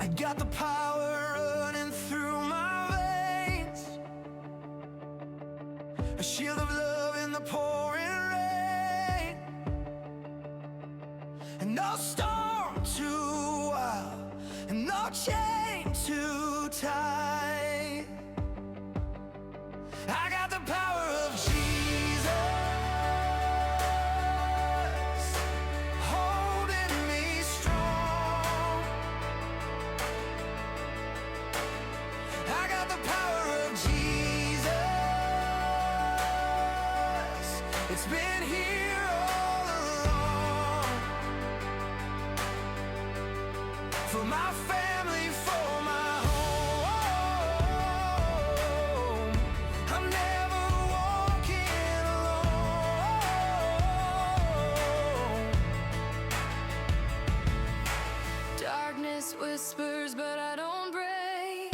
I got the power running through my veins, a shield of love in the pouring rain, and no storm too wild, and no chain too tight. I got the power of Jesus holding me strong. I got the power of Jesus. It's been here all along. For my family, for my home, I'm never walking alone. Darkness whispers, but I don't break.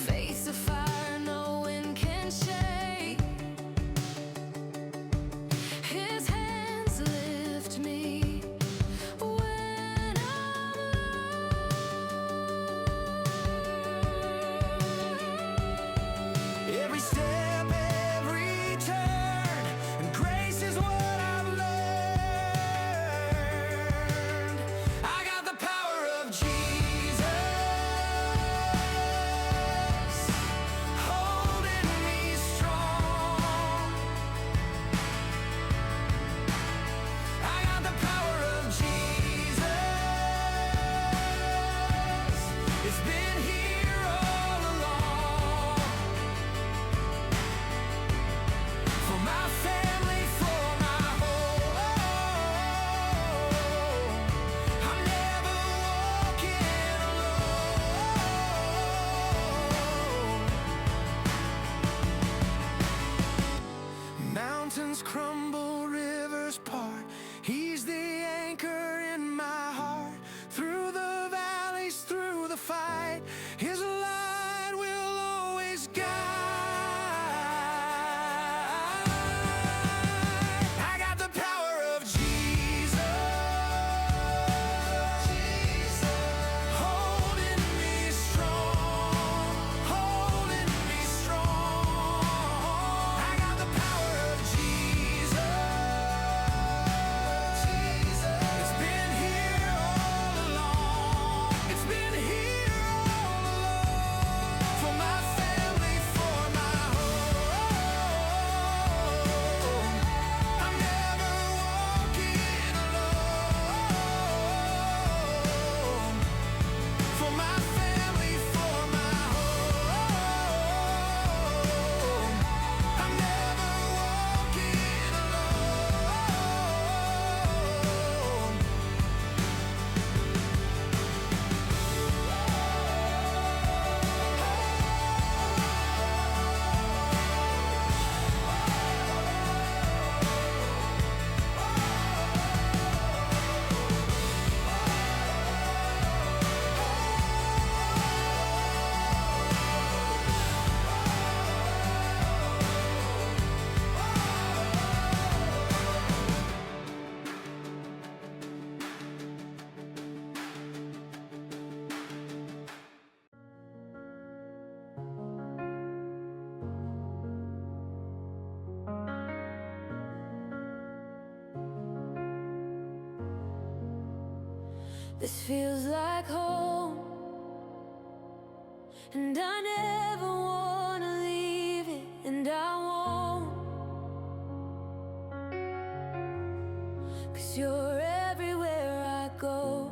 Face of fire, no wind can shake. His hands lift me when I'm low. Every step, every turn, and grace is what I've learned. I got the power of Jesus holding me strong. I got the power of Jesus. It's been here all along. For my family, for my home, I'm never walking alone. Mountains crumble, rivers part. He's the anchor in my heart. Through the valleys, through the fight, His light will always guide. I got the power of Jesus holding me strong, holding me strong. I got the power of Jesus. It's been here all along. It's been here all along. For my family, for my home, I'm never walking alone. For my family, for my home, I'm never walking alone. This feels like home, and I never wanna leave it, and I won't. 'Cause you're everywhere I go.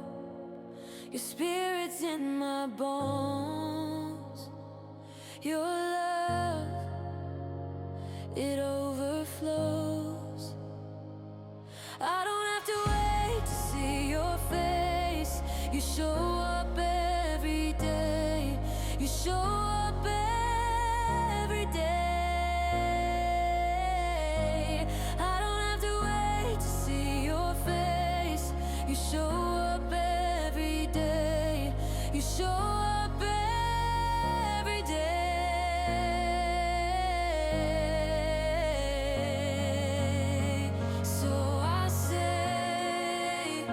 Your spirit's in my bones. Your love, it overflows. I don't have to wait to see your face. You show up every day. You show up every day. I don't have to wait to see your face. You show up every day. You show up every day. So I say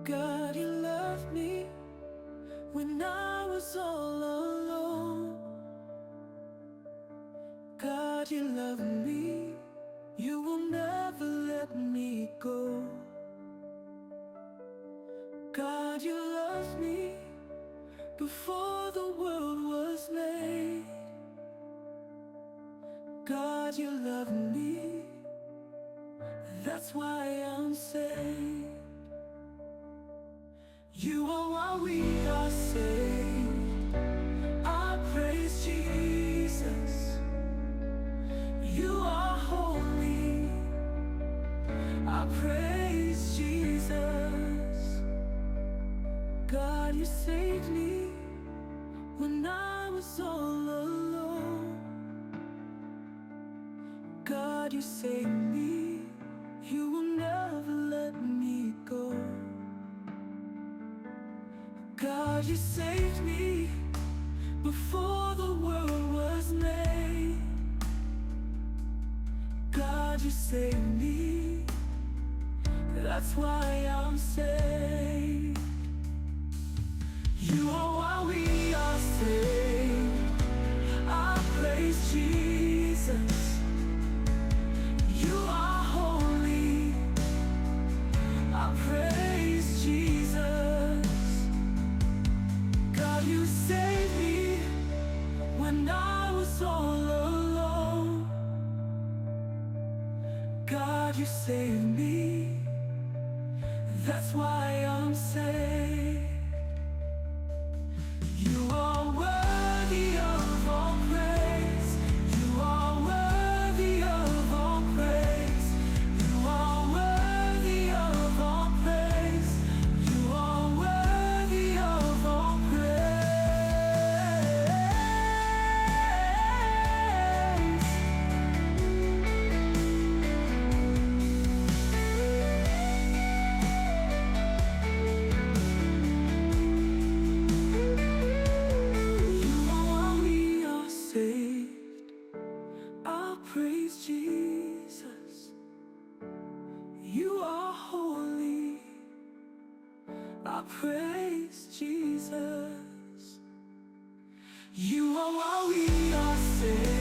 God, you loved me when I was all alone. God, you love me, you will never let me go. God, you loved me before the world was made. God, you love me, that's why I'm saved. You are why we are saved. I praise Jesus. You are holy. I praise Jesus. God, you saved me when I was all alone. God, you saved me. You will never let me go. God, you saved me before the world was made. God, you saved me, that's why I'm saved. You are why we are saved. I praise Jesus. You are holy. I praise Jesus. God, you saved me when I was all alone. God, you saved me, that's why I'm saved. You are worthy of all praise. You are worthy of all praise. You are worthy of all praise. You are worthy of all praise. You are why we are saved. I praise Jesus. You are holy. I praise Jesus. You are why we are saved.